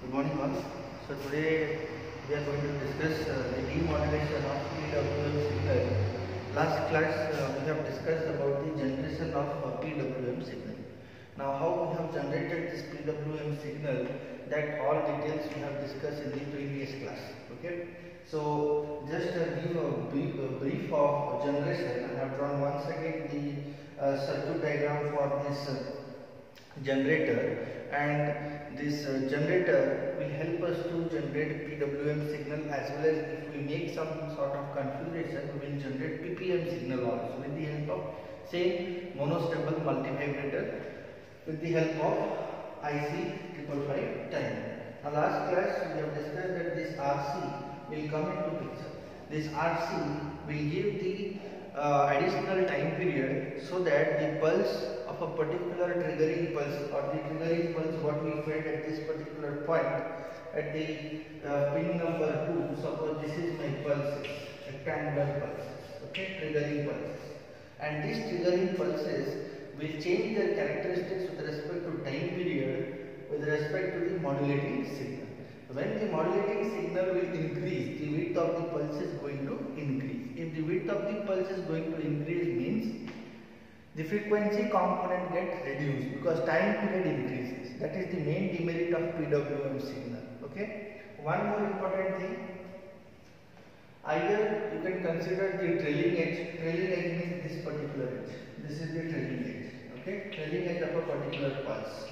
Good morning all. So today we are going to discuss the demodulation of PWM signal. Last class we have discussed about the generation of PWM signal. Now how we have generated this PWM signal, that all details we have discussed in the previous class. Okay. So just give a brief of generation. I have drawn once again the circuit diagram for this generator, and this generator will help us to generate PWM signal, as well as if we make some sort of configuration we will generate PPM signal also with the help of same monostable multivibrator with the help of IC 555 timer. Now last class we have discussed that this RC will come into picture. This RC will give the additional time period so that the pulse of a particular triggering pulse, or the triggering pulse what we fed at this particular point at the pin number 2, suppose this is my pulses, rectangular pulses, okay, triggering pulses, and these triggering pulses will change their characteristics with respect to time period with respect to the modulating signal. When the modulating signal will increase, the width of the pulse is going to increase. If the width of the pulse is going to increase, means the frequency component gets reduced because time period increases. That is the main demerit of PWM signal. Okay. One more important thing. Either you can consider the trailing edge. Trailing edge means this particular edge. This is the trailing edge. Okay. Trailing edge of a particular pulse.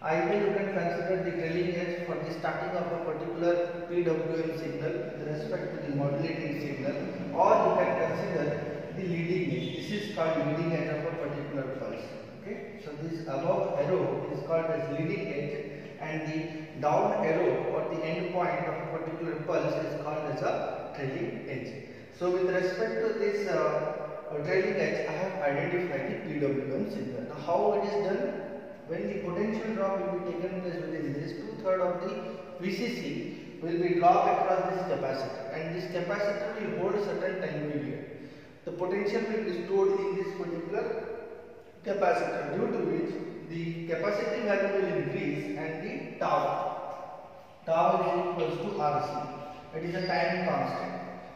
Either you can consider the trailing edge for the starting of a particular PWM signal with respect to the modulating signal, or you can consider the leading edge. This is called leading edge of a particular pulse. Okay, so this above arrow is called as leading edge, and the down arrow or the end point of a particular pulse is called as a trailing edge. So with respect to this trailing edge, I have identified the PWM signal. Now how it is done? When the potential drop will be taken place within this, 2/3 of the VCC will be dropped across this capacitor, and this capacitor will hold a certain time period. The potential will be stored in this particular capacitor, due to which the capacity value will increase and the tau is equals to RC. It is a time constant.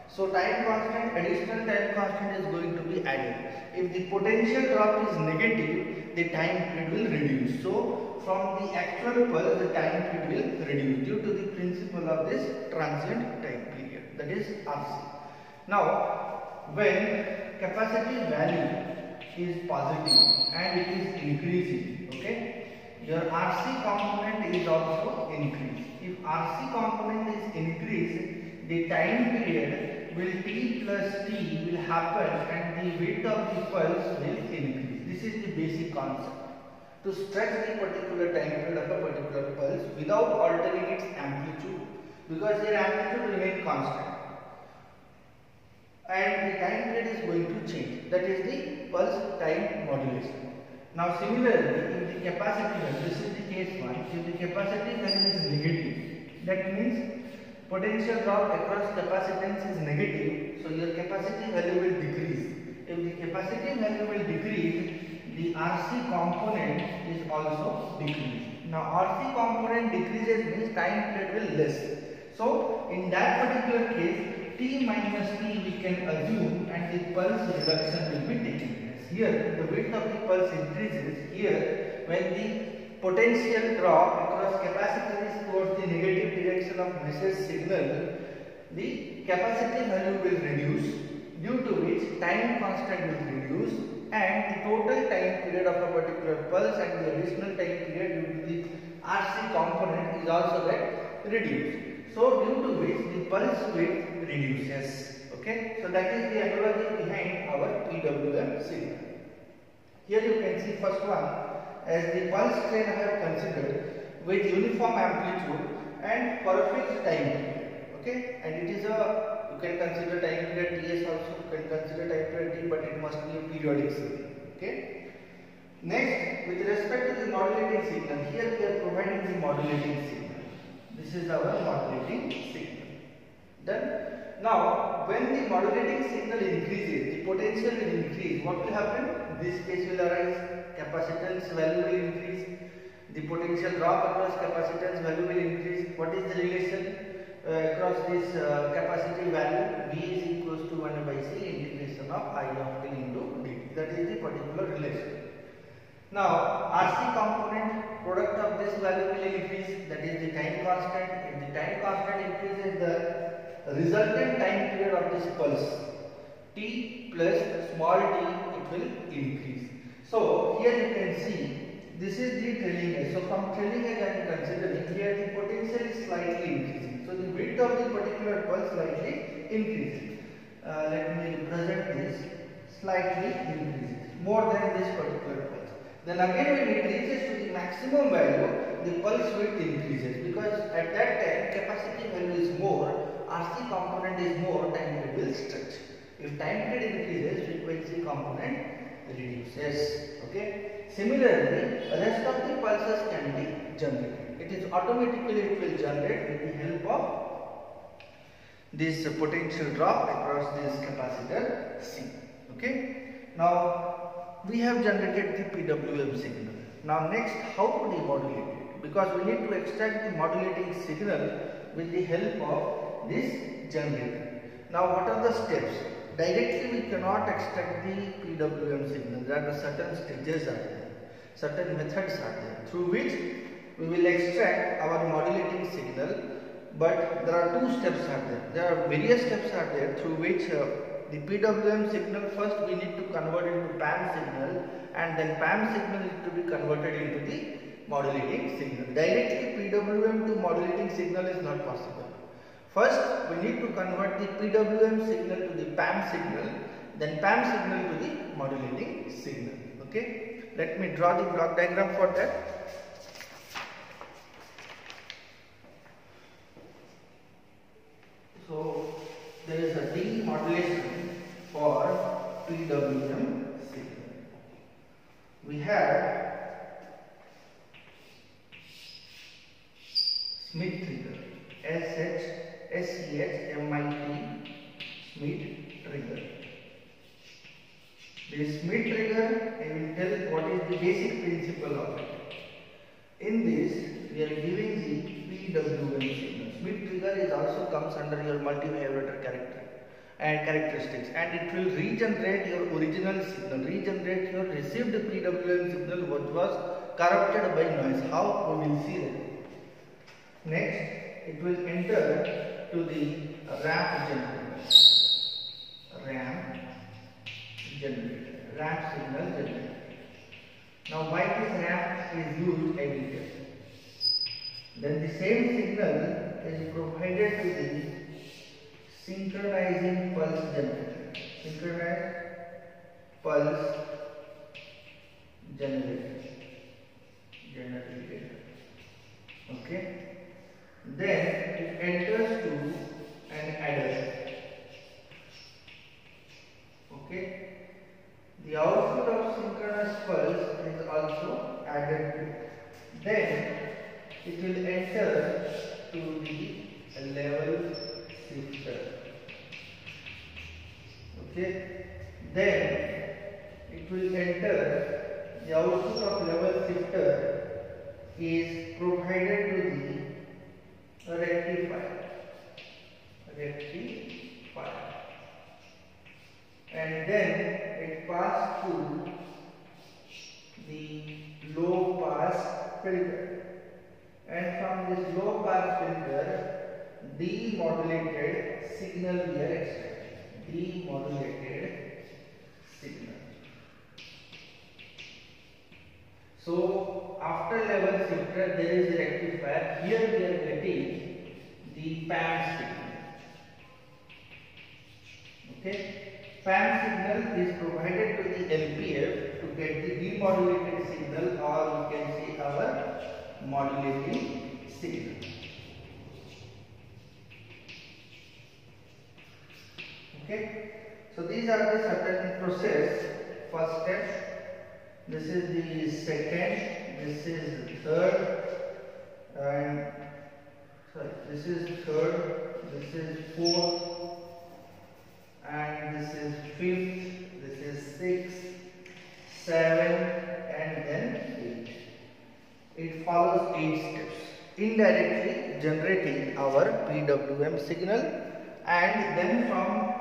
So time constant, additional time constant is going to be added. If the potential drop is negative, the time period will reduce. So from the actual pulse, the time period will reduce due to the principle of this transient time period, that is RC. Now when capacity value is positive and it is increasing, okay, your RC component is also increased. If RC component is increased, the time period will T plus T will happen and the width of the pulse will increase. This is the basic concept. To stretch the particular time period of a particular pulse without altering its amplitude, because their amplitude remains constant and the time period is going to change. That is the pulse time modulation. Now similarly, if the capacity value, this is the case 1, if the capacity value is negative, that means potential drop across capacitance is negative, so your capacity value will decrease. If the capacity value will decrease, the RC component is also decreased. Now RC component decreases means time period will less. So in that particular case, T minus T we can assume, and the pulse reduction will be taking place. Here the width of the pulse increases. Here when the potential drop across capacitor is towards the negative direction of message signal, the capacity value will reduce, due to which time constant will reduce, and the total time period of a particular pulse and the additional time period due to the RC component is also get reduced. So due to which the pulse width reduces. Okay, so that is the analogy behind our PWM signal. Here you can see first one, as the pulse train I have considered with uniform amplitude and for a fixed time period. Okay, and it is a, you can consider time period Ts also, you can consider time period T, but it must be a periodic signal. Okay. Next, with respect to the modulating signal, here we are providing the modulating signal. This is our modulating signal. Done. Now, when the modulating signal increases, the potential will increase. What will happen? This case will arise. Capacitance value will increase. The potential drop across capacitance value will increase. What is the relation across this capacity value? V is equals to 1 by C integration of I of t into dt. That is the particular relation. Now, RC component product of this value will increase. That is the time constant. If the time constant increases, the resultant time period of this pulse t plus small t, it will increase. So here you can see this is the trailing edge. So from trailing edge I am considering here the potential is slightly increasing. So the width of the particular pulse slightly increases. Let me represent this, slightly increases more than this particular pulse. Then again when it reaches to the maximum value, the pulse width increases, because at that time capacity value is more, RC component is more, time period will stretch. If time period increases, frequency component reduces. Okay. Similarly, rest of the pulses can be generated. It is automatically, it will generate with the help of this potential drop across this capacitor C. Okay. Now we have generated the PWM signal. Now next, how to demodulate it? Because we need to extract the modulating signal with the help of this generator. Now what are the steps? Directly we cannot extract the PWM signal. There are certain stages are there, certain methods are there through which we will extract our modulating signal. But there are two steps are there. There are various steps are there through which the PWM signal, first we need to convert into PAM signal, and then PAM signal need to be converted into the modulating signal. Directly PWM to modulating signal is not possible. First we need to convert the PWM signal to the PAM signal, then PAM signal to the modulating signal. Okay. Let me draw the block diagram for that. So there is a demodulation for PWM signal. We have Schmitt trigger, SHMIT, Schmitt trigger. The Schmitt trigger, I will tell what is the basic principle of it. In this, we are giving the PWM signal. Schmitt trigger is also comes under your multi-vibrator characteristics, and it will regenerate your original signal, regenerate your received PWM signal which was corrupted by noise. How? We will see that. Next, it will enter to the ramp generator, ramp signal generator. Now why this ramp is used, I will tell. Then the same signal is provided to the synchronizing pulse generator, synchronized pulse generator. Okay. Then it enters to an adder. Okay. The output of synchronous pulse is also added to it. Then it will enter to the level shifter. Okay. Then it will enter, the output of level shifter is provided to the rectifier, and then it passes to the low pass filter, and from this low pass filter demodulated signal we are extracting, demodulated signal. So after level shifter there is a rectifier. Here we are getting the PAM signal. Okay. PAM signal is provided to the LPF to get the demodulated signal, or you can say our modulating signal. Okay. So these are the certain process. First step. This is the second, this is the third, and this is third, this is fourth, and this is fifth, this is sixth, seventh, and then eighth. It follows 8 steps, indirectly generating our PWM signal, and then from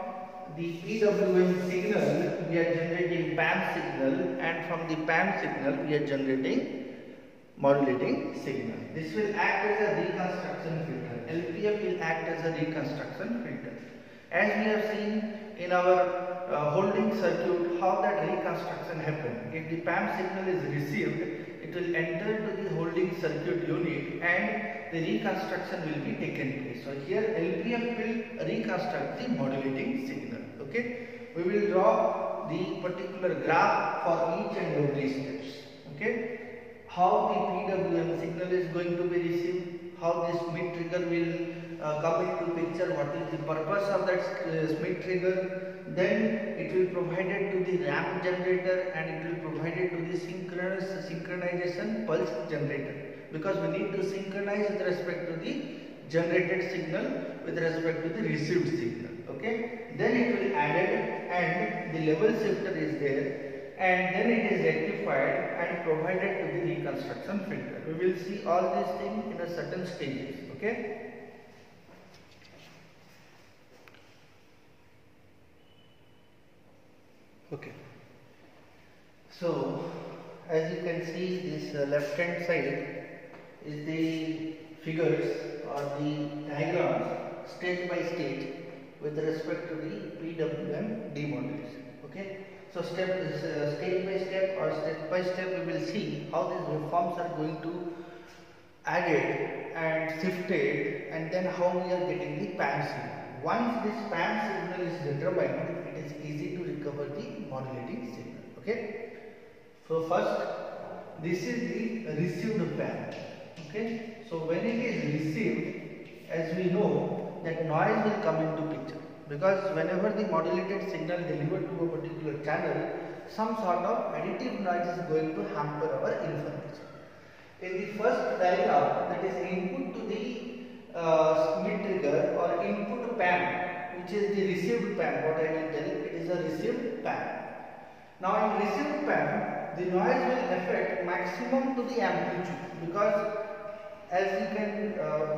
the PWM signal we are generating PAM signal, and from the PAM signal we are generating modulating signal. This will act as a reconstruction filter. LPF will act as a reconstruction filter. As we have seen in our holding circuit how that reconstruction happens. If the PAM signal is received, it will enter to the holding circuit unit and the reconstruction will be taken place. So here LPF will reconstruct the modulating signal. Okay, we will draw the particular graph for each and every steps. Okay, how the PWM signal is going to be received, how this Schmitt trigger will come into picture, what is the purpose of that Schmitt trigger. Then it will provided to the ramp generator and it will provided to the synchronization pulse generator, because we need to synchronize with respect to the generated signal with respect to the received signal. Okay, then it will added and the level shifter is there, and then it is rectified and provided to the reconstruction filter. We will see all these things in a certain stages. Okay. Okay. So as you can see, this left hand side is the figures or the diagrams stage by stage with respect to the PWM demodulation. Okay. So step is stage by step or step by step we will see how these waveforms are going to added and shifted, and then how we are getting the PAM signal. Once this PAM signal is determined, it is easy to recover the modulating signal. Okay. So first, this is the received PAM. Okay. So when it is received, as we know that noise will come into picture, because whenever the modulated signal delivered to a particular channel, some sort of additive noise is going to hamper our information. In the first diagram, that is input to the Schmitt trigger or input PAM, which is the received PAM, what I will tell you, it is a received PAM. Now in received PAM, the noise will affect maximum to the amplitude, because as you can,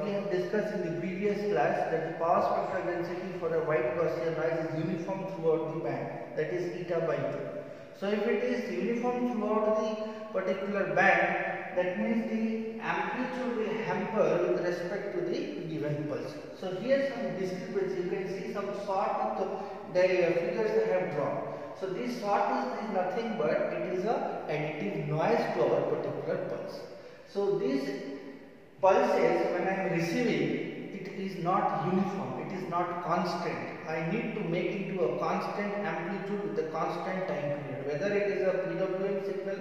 we have discussed in the previous class that the power spectral density for a white Gaussian noise is uniform throughout the band, that is eta by 2. So if it is uniform throughout the particular band, that means the amplitude will hamper with respect to the given pulse. So here some discrepancy, you can see some sort of the figures I have drawn. So this sort is nothing but it is a additive noise to our particular pulse. So these pulses, when I am receiving, it is not uniform, it is not constant. I need to make into a constant amplitude with a constant time period, whether it is a PWM signal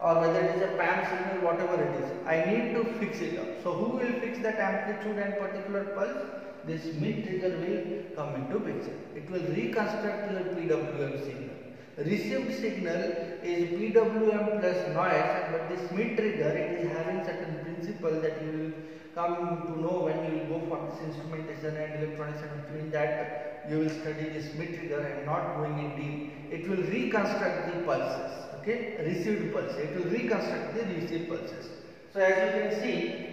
or whether it is a PAM signal, whatever it is, I need to fix it up. So who will fix that amplitude and particular pulse? This Schmitt trigger will come into picture. It will reconstruct your PWM signal. Received signal is PWM plus noise, but this Schmitt trigger, it is having certain principle that you will come to know when you will go for this instrumentation and electronics, and between that you will study this Schmitt trigger and not going in deep. It will reconstruct the pulses. Okay, received pulse. It will reconstruct the received pulses. So as you can see,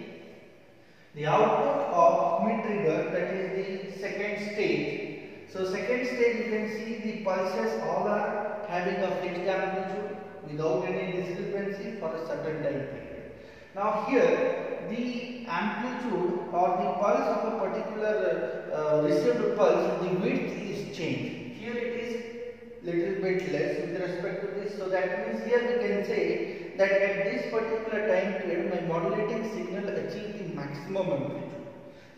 the output of Schmitt trigger, that is the second stage. So second stage, you can see the pulses all are having a fixed amplitude without any discrepancy for a certain time period. Now here the amplitude or the pulse of a particular received pulse, the width is changed. Here it is little bit less with respect to this. So that means here we can say that at this particular time period my modulating signal achieves the maximum amplitude.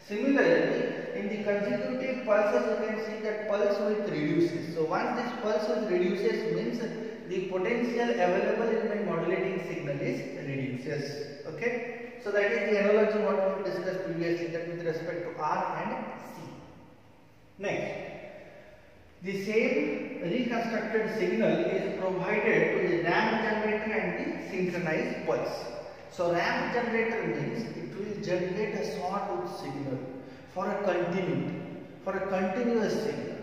Similarly, in the consecutive pulses you can see that pulse width reduces. So once this pulse width reduces means the potential available in my modulating signal is reduces. Okay. So that is the analogy what we discussed previously, that with respect to R and C. Next, the same reconstructed signal is provided to the ramp generator and the synchronized pulse. So ramp generator means it will generate a sawtooth signal for a continuity, for a continuous signal.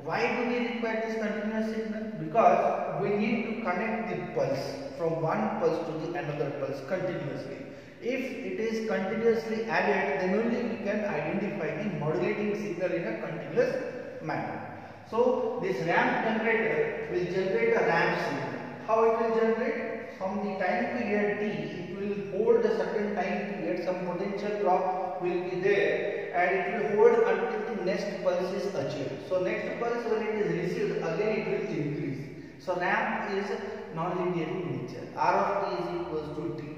Why do we require this continuous signal? Because we need to connect the pulse from one pulse to the another pulse continuously. If it is continuously added, then only we can identify the modulating signal in a continuous manner. So this ramp generator will generate a ramp signal. How it will generate? From the time period t, it will hold a certain time period, some potential drop will be there, and it will hold until the next pulse is achieved. So next pulse, when it is received, again it will increase. So ramp is non-linear in nature. R of t is equals to t.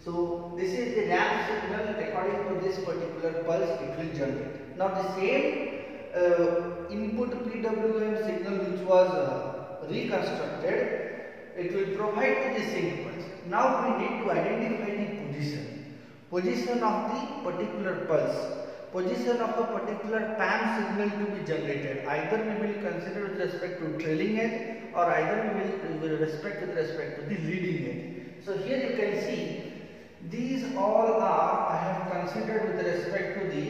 So this is the ramp signal. According to this particular pulse, it will generate. Now the same input PWM signal which was reconstructed, it will provide to the same pulse. Now we need to identify the position of the particular pulse, position of a particular PAM signal to be generated. Either we will consider with respect to trailing edge, or either we will respect with respect to the leading edge. So here you can see these all are I have considered with respect to the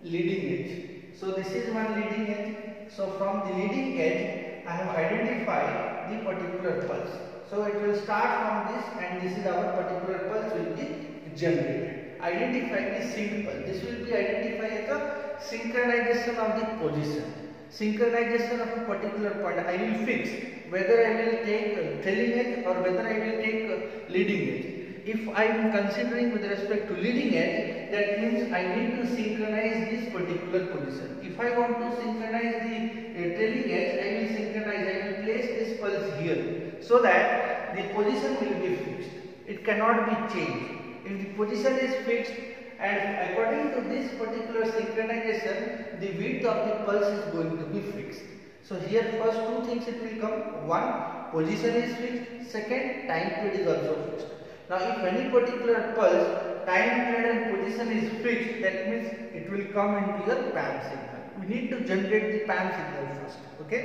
leading edge. So this is one leading edge. So from the leading edge I have identified the particular pulse. So it will start from this, and this is our particular pulse will be generated. Identify the sync pulse. This will be identified as a synchronization of the position. Synchronization of a particular point. I will fix whether I will take trailing edge or whether I will take leading edge. If I am considering with respect to leading edge, that means I need to synchronize this particular position. If I want to synchronize the trailing edge, I will synchronize, I will place this pulse here, so that the position will be fixed. It cannot be changed. If the position is fixed, and according to this particular synchronization, the width of the pulse is going to be fixed. So here first two things it will come. One, position is fixed. Second, time period is also fixed. Now if any particular pulse, time period and position is fixed, that means it will come into your PAM signal. We need to generate the PAM signal first. Okay.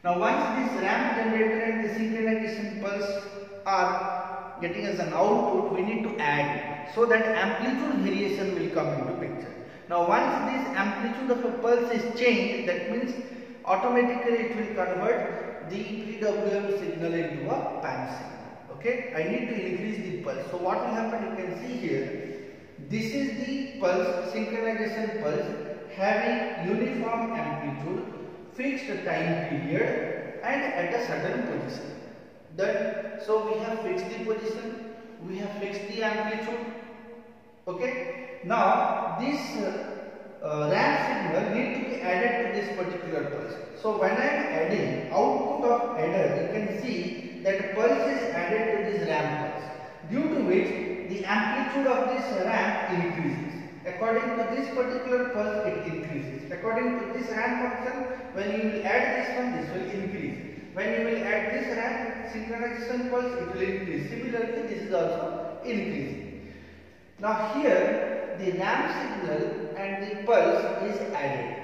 Now once this ramp generator and the synchronization pulse are getting as an output, we need to add, so that amplitude variation will come into picture. Now once this amplitude of a pulse is changed, that means automatically it will convert the PWM signal into a PAM signal. Okay, I need to increase the pulse. So what will happen? You can see here. This is the pulse, synchronization pulse, having uniform amplitude, fixed time period, and at a certain position. That so we have fixed the position, we have fixed the amplitude. Okay. Now this ramp signal need to be added to this particular pulse. So when I am adding output of adder, you can see that pulse is added to this ramp pulse, due to which the amplitude of this ramp increases. According to this particular pulse, it increases. According to this ramp function, when you will add this one, this will increase. When you will add this ramp synchronization pulse, it will increase. Similarly, this is also increasing. Now here, the ramp signal and the pulse is added.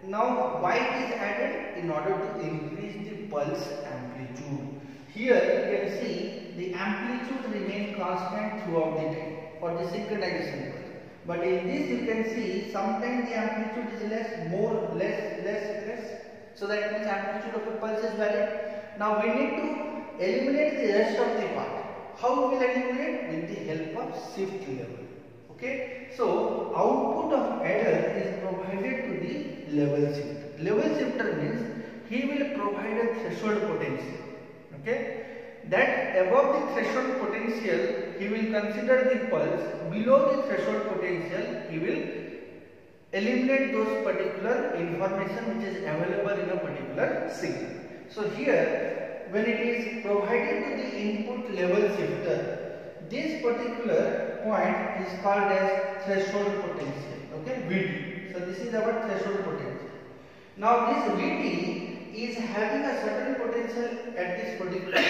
Now why it is added? In order to increase the pulse amplitude. Here you can see the amplitude remain constant throughout the time for the synchronization pulse. But in this you can see sometimes the amplitude is less, more, less. So that means amplitude of a pulse is valid. Now we need to eliminate the rest of the part. How we will eliminate? With the help of shift level. Okay. So output of adder is provided to the level shifter. Level shifter means he will provide a threshold potential. Okay, that above the threshold potential he will consider the pulse, below the threshold potential he will eliminate those particular information which is available in a particular signal. So here when it is provided to the input level shifter, this particular point is called as threshold potential. Okay, VT. So this is our threshold potential. Now this VT is having a certain potential at this particular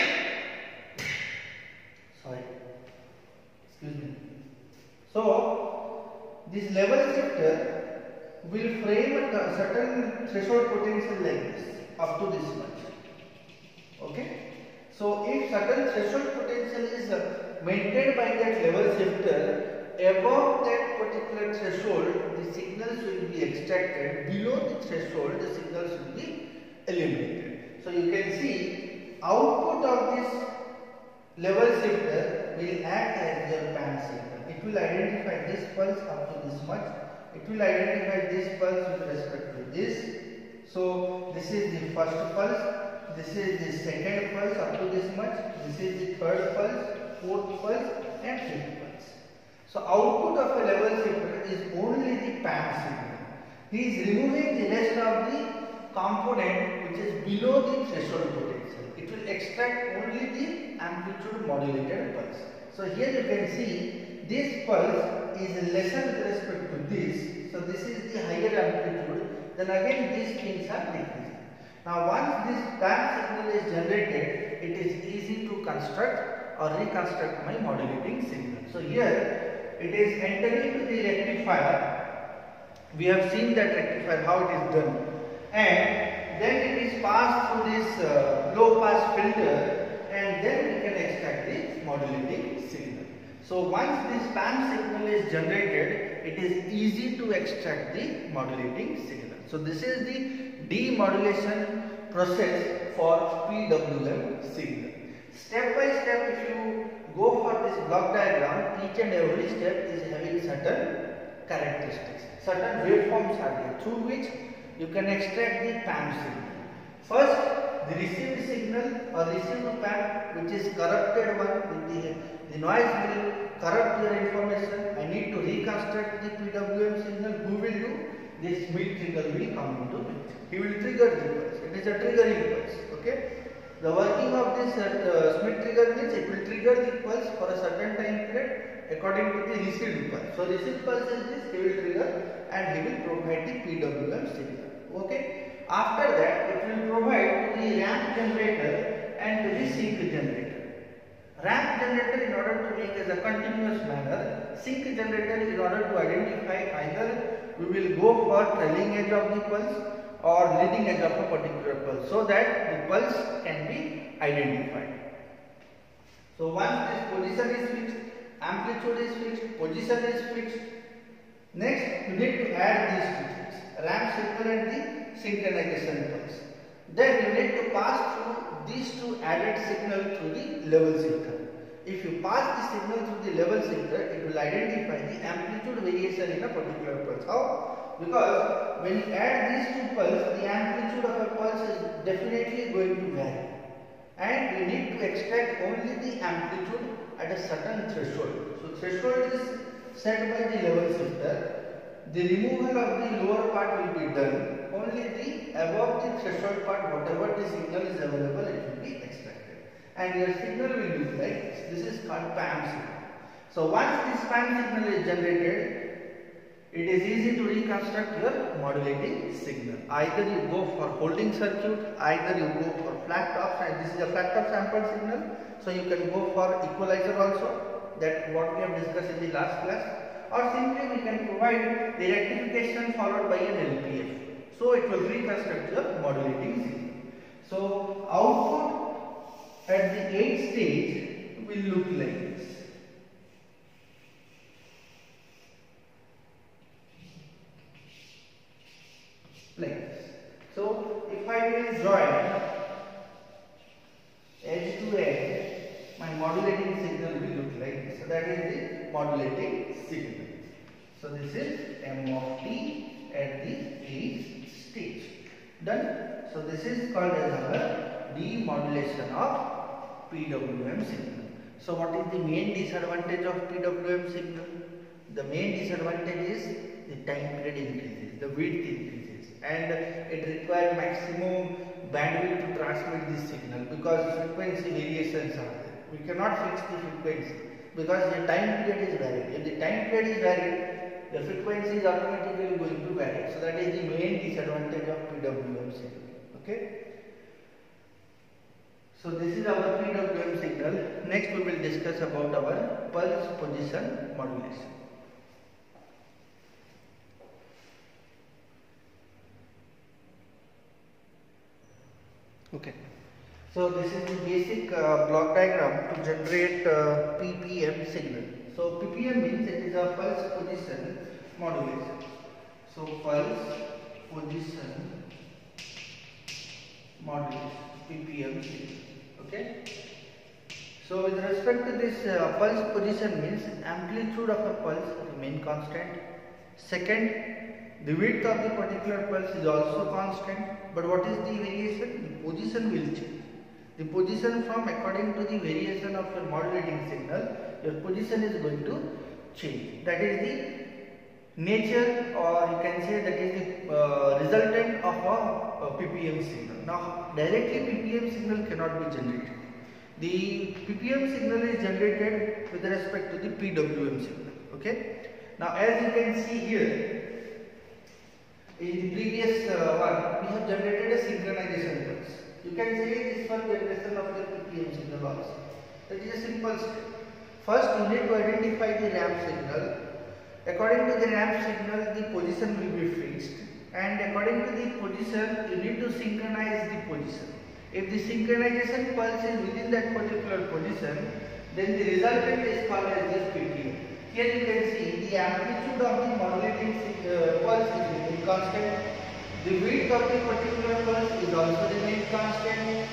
So this level shifter will frame a certain threshold potential like this, up to this much. Okay. So if certain threshold potential is maintained by that level shifter, above that particular threshold the signals will be extracted, below the threshold the signals will be eliminated. So you can see output of this level shifter will act as your PAM signal. It will identify this pulse up to this much. It will identify this pulse with respect to this. So this is the first pulse. This is the second pulse up to this much. This is the third pulse, fourth pulse, and fifth pulse. So output of a level shifter is only the PAM signal. He is removing the rest of the component which is below the threshold potential. It will extract only the amplitude modulated pulse. So here you can see this pulse is lesser with respect to this. So this is the higher amplitude. Then again these things are decreasing. Now once this PAM signal is generated, it is easy to construct or reconstruct my modulating signal. So here it is entering to the rectifier. We have seen that rectifier how it is done, and then it is passed through this low pass filter, and then we can extract the modulating signal. So once this PAM signal is generated, it is easy to extract the modulating signal. So this is the demodulation process for PWM signal. Step by step, if you go for this block diagram, each and every step is having certain characteristics. Certain waveforms are there through which you can extract the PAM signal. First, the received signal or received PAM, which is corrupted one with the noise will corrupt your information. I need to reconstruct the PWM signal. Who will do? This Schmitt trigger will come into picture. He will trigger the pulse. It is a triggering pulse. Okay. The working of this Schmitt trigger means it will trigger the pulse for a certain time period according to the received pulse. So received pulse is this, he will trigger and he will provide the PWM signal. Okay. After that, it will provide to the ramp generator and to the sink generator. Ramp generator in order to make as a continuous manner, sink generator in order to identify either we will go for trailing edge of the pulse or leading edge of a particular pulse, so that the pulse can be identified. So once this position is fixed, amplitude is fixed, position is fixed, next you need to add these two things, ramp signal and the synchronization pulse. Then you need to pass through these two added signal through the level shifter. If you pass the signal through the level shifter, it will identify the amplitude variation in a particular pulse. How? Because when you add these two pulses, the amplitude of a pulse is definitely going to vary. And you need to extract only the amplitude at a certain threshold. So threshold is set by the level shifter. The removal of the lower part will be done. Only the above the threshold part, whatever the signal is available, it will be extracted. And your signal will look like this. This is called PAM signal. So once this PAM signal is generated, it is easy to reconstruct your modulating signal. Either you go for holding circuit, either you go for flat top, and this is a flat top sample signal. So you can go for equalizer also, that what we have discussed in the last class, or simply we can provide the rectification followed by an LPF. So it will reconstruct your modulating signal. So output at the 8th stage will look like this. Like this. So if I will join edge to edge, my modulating signal will look like this. So that is the modulating signal. So this is M of t at the 8th stage. Done. So this is called as our demodulation of PWM signal. So what is the main disadvantage of PWM signal? The main disadvantage is the time period increases, the width increases, and it requires maximum bandwidth to transmit this signal because frequency variations are there. We cannot fix the frequency because the time period is varied. If the time period is varied, the frequency is automatically going to vary. So that is the main disadvantage of PWM signal. Okay. So this is our PWM signal. Next we will discuss about our pulse position modulation. Okay. So this is the basic block diagram to generate PPM signal. So PPM means it is a pulse position modulation. So pulse position modulation, PPM signal. Okay. So with respect to this pulse position means amplitude of a pulse remain constant. Second, the width of the particular pulse is also constant, but what is the variation? The position will change. The position from according to the variation of your modulating signal, your position is going to change. That is the nature, or you can say that is the resultant of a ppm signal. Now directly ppm signal cannot be generated. The ppm signal is generated with respect to the PWM signal. Okay. Now as you can see here, in the previous one, we have generated a synchronization pulse. You can say this one generation of the ppm signal also. That is a simple step. First, you need to identify the ramp signal. According to the ramp signal, the position will be fixed, and according to the position, you need to synchronize the position. If the synchronization pulse is within that particular position, then the resultant is called as just ppm. Here you can see the amplitude of the modulating pulse is constant. The width of the particular pulse is also remain constant.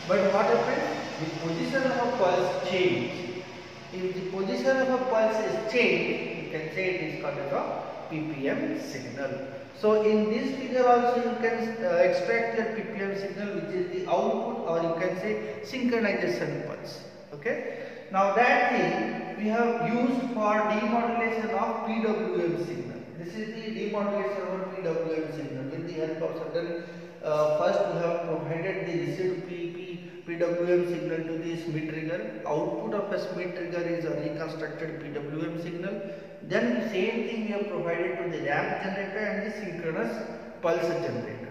But what happens? The position of a pulse change. If the position of a pulse is changed, you can say it is called as a ppm signal. So in this figure also you can extract your ppm signal, which is the output, or you can say synchronization pulse. Okay. Now that thing we have used for demodulation of PWM signal. This is the demodulation of PWM signal with the help of certain. First we have provided the received PWM signal to the Schmitt trigger. Output of a Schmitt trigger is a reconstructed PWM signal. Then the same thing we have provided to the ramp generator and the synchronous pulse generator.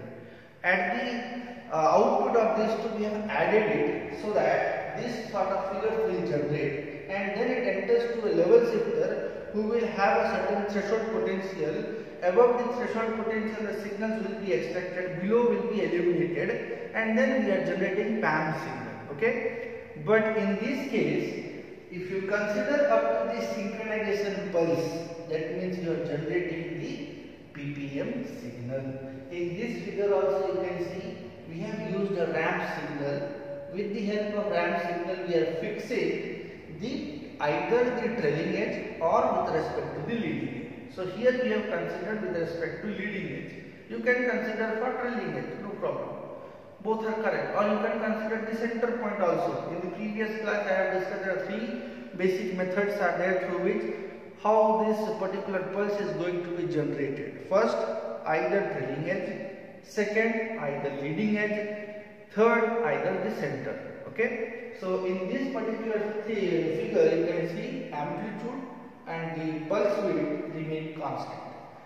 At the output of these two we have added it so that this sort of figure will generate, and then it enters to a level shifter who will have a certain threshold potential. Above the threshold potential, the signals will be extracted, below will be eliminated, and then we are generating PAM signal. Okay, but in this case, if you consider up to the synchronization pulse, that means you are generating the ppm signal. In this figure also you can see we have used a ramp signal. With the help of ramp signal, we are fixing either the trailing edge or with respect to the leading edge. So here we have considered with respect to leading edge. You can consider for trailing edge, no problem. Both are correct. Or you can consider the center point also. In the previous class I have discussed there are three basic methods are there through which how this particular pulse is going to be generated. First, either trailing edge. Second, either leading edge. Third, either the center. Okay. So in this particular figure, you can see amplitude and the pulse width remain constant,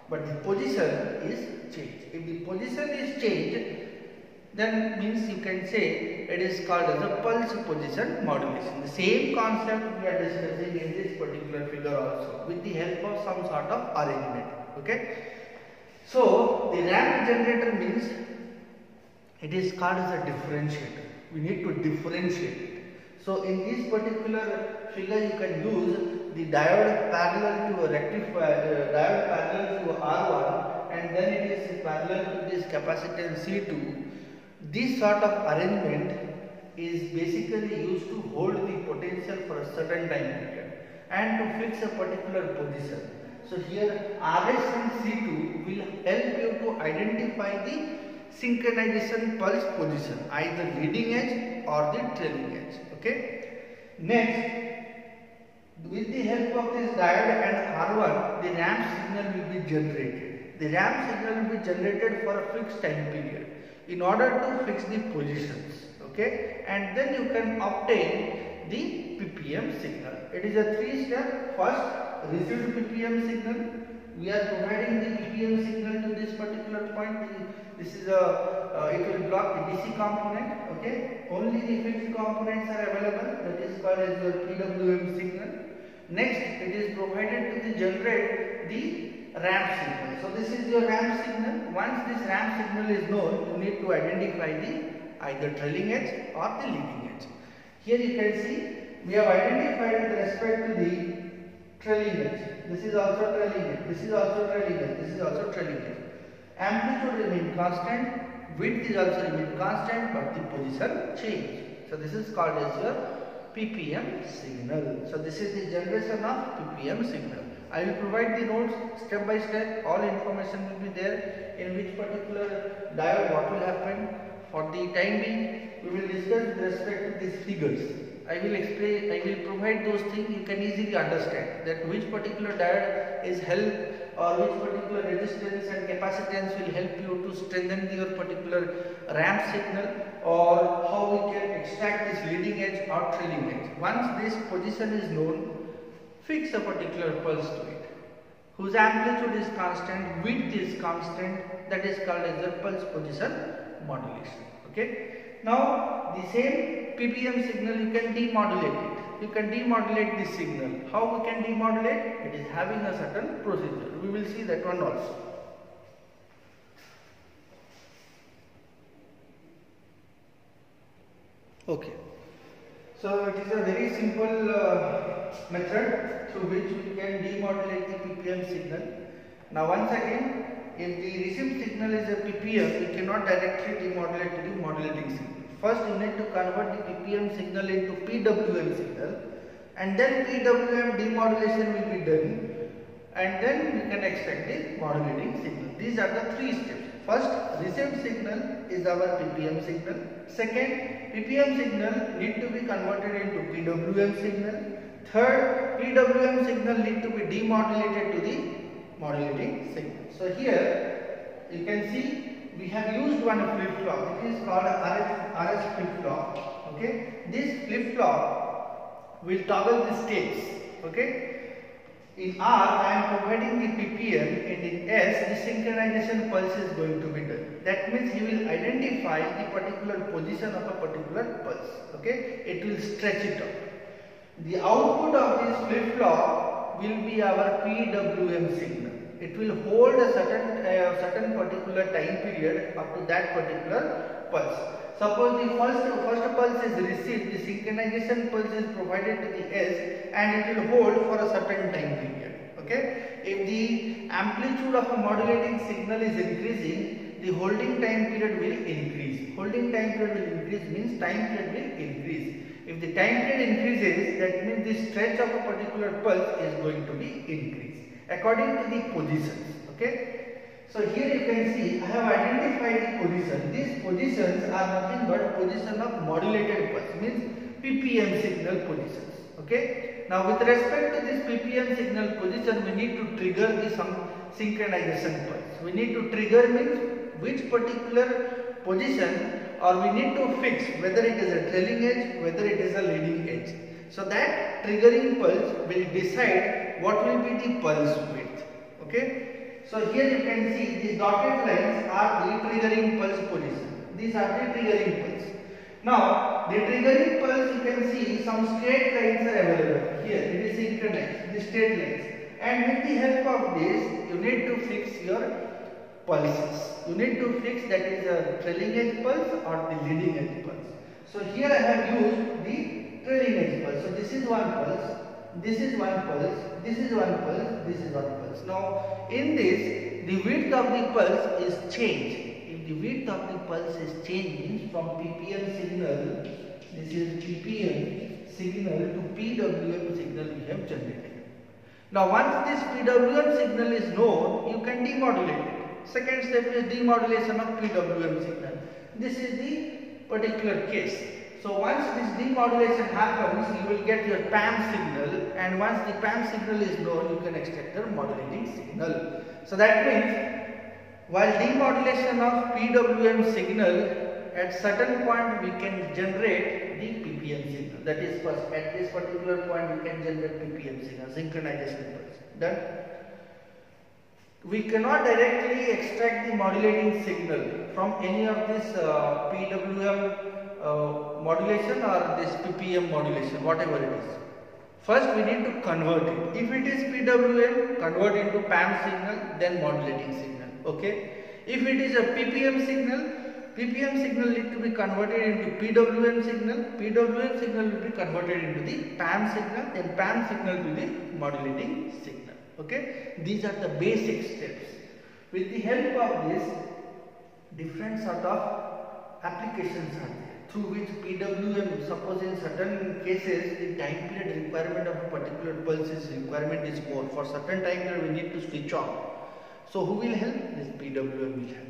but the position is changed. If the position is changed, then means you can say it is called as a pulse position modulation. The same concept we are discussing in this particular figure also with the help of some sort of arrangement. Okay. So the ramp generator means it is called as a differentiator. We need to differentiate it. So in this particular figure you can use the diode parallel to a rectifier, diode parallel to R1, and then it is parallel to this capacitance C2. This sort of arrangement is basically used to hold the potential for a certain time period and to fix a particular position. So here RS and C2 will help you to identify the synchronization pulse position, either leading edge or the trailing edge. Okay. Next, with the help of this diode and R1, the ramp signal will be generated. The ramp signal will be generated for a fixed time period in order to fix the positions. Okay, and then you can obtain the ppm signal. It is a three-step. First, received ppm signal. We are providing the ppm signal to this particular point. This is it will block the DC component. Okay, only the fixed components are available. That is called as your PWM signal. Next, it is provided to generate the ramp signal. So this is your ramp signal. Once this ramp signal is known, you need to identify the either trailing edge or the leading edge. Here you can see we have identified with respect to the trailing edge. This is also trailing edge. This is also trailing edge. This is also trailing edge. Amplitude remain constant. Width is also remain constant, but the position change. So this is called as your PPM signal. So this is the generation of PPM signal. I will provide the notes step by step. All information will be there in which particular diode what will happen. For the time being, we will discuss with respect to these figures. I will explain, I will provide those things you can easily understand that which particular diode is help or which particular resistance and capacitance will help you to strengthen your particular ramp signal, or how we can extract this leading edge or trailing edge. Once this position is known, fix a particular pulse to it, whose amplitude is constant, width is constant, that is called as the pulse position modulation. Okay. Now the same PPM signal you can demodulate it. You can demodulate this signal. How we can demodulate? It is having a certain procedure. We will see that one also. Okay. So it is a very simple method through which we can demodulate the PPM signal. Now once again, if the received signal is a PPM, we cannot directly demodulate to the modulating signal. First you need to convert the PPM signal into PWM signal, and then PWM demodulation will be done, and then we can extract the modulating signal. These are the three steps. First, received signal is our PPM signal. Second, PPM signal need to be converted into PWM signal. Third, PWM signal need to be demodulated to the modulating signal. So here you can see we have used one flip-flop. It is called RS flip-flop. Okay, this flip-flop will toggle the states. Okay, in R I am providing the PPM, and in S the synchronization pulse is going to be done. That means he will identify the particular position of a particular pulse. Okay, it will stretch it up. The output of this flip-flop will be our PWM signal. It will hold a certain particular time period up to that particular pulse. Suppose the first pulse is received, the synchronization pulse is provided to the S, and it will hold for a certain time period. Okay. If the amplitude of a modulating signal is increasing, the holding time period will increase. Holding time period will increase means time period will increase. If the time period increases, that means the stretch of a particular pulse is going to be increased according to the positions. Okay. So here you can see I have identified the position. These positions are nothing but position of modulated pulse, means PPM signal positions. Okay. Now with respect to this PPM signal position, we need to trigger the synchronization pulse. We need to trigger means which particular position, or we need to fix whether it is a trailing edge, whether it is a leading edge. So that triggering pulse will decide what will be the pulse width. Okay. So here you can see these dotted lines are the triggering pulse position. These are the triggering pulse. Now the triggering pulse, you can see some straight lines are available. Here it is synchronized, the straight lines. And with the help of this, you need to fix your pulses. You need to fix that is a trailing edge pulse or the leading edge pulse. So here I have used the trailing edge pulse. So this is one pulse, this is one pulse, this is one pulse, this is one pulse. Now in this, the width of the pulse is changed. If the width of the pulse is changed, means from PPM signal, this is PPM signal to PWM signal we have generated. Now once this PWM signal is known, you can demodulate it. Second step is demodulation of PWM signal. This is the particular case. So once this demodulation happens, you will get your PAM signal, and once the PAM signal is known, you can extract your modulating signal. So that means while demodulation of PWM signal, at certain point we can generate the PPM signal. That is first, at this particular point we can generate PPM signal, synchronization pulse. Done. We cannot directly extract the modulating signal from any of this PWM modulation or this PPM modulation, whatever it is. First we need to convert it. If it is PWM, convert into PAM signal, then modulating signal. Okay. If it is a PPM signal need to be converted into PWM signal. PWM signal will be converted into the PAM signal, then PAM signal to the modulating signal. Okay. These are the basic steps. With the help of this, different sort of applications are there. through which PWM, suppose in certain cases the time period requirement of a particular pulse requirement is more. For certain time period we need to switch on. So who will help? This PWM will help.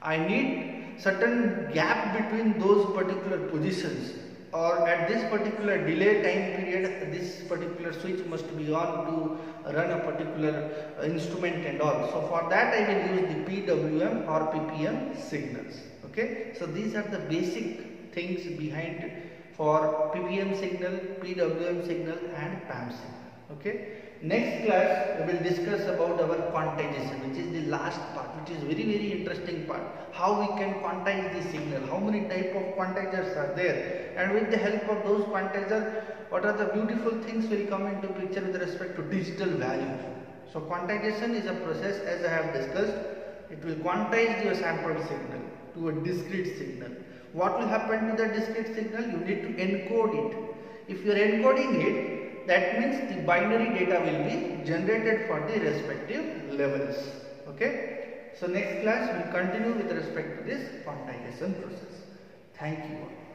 I need certain gap between those particular positions, or at this particular delay time period this particular switch must be on to run a particular instrument and all. So for that I will use the PWM or PPM signals. Okay, so these are the basic things behind for PPM signal, PWM signal and PAM signal. Okay, next class we will discuss about our quantization, which is the last part, which is very interesting part. How we can quantize the signal, how many type of quantizers are there, and with the help of those quantizers what are the beautiful things will come into picture with respect to digital value. So quantization is a process, as I have discussed. It will quantize your sample signal to a discrete signal. What will happen to the discrete signal? You need to encode it. If you are encoding it, that means the binary data will be generated for the respective levels. Okay. So next class will continue with respect to this quantization process. Thank you all.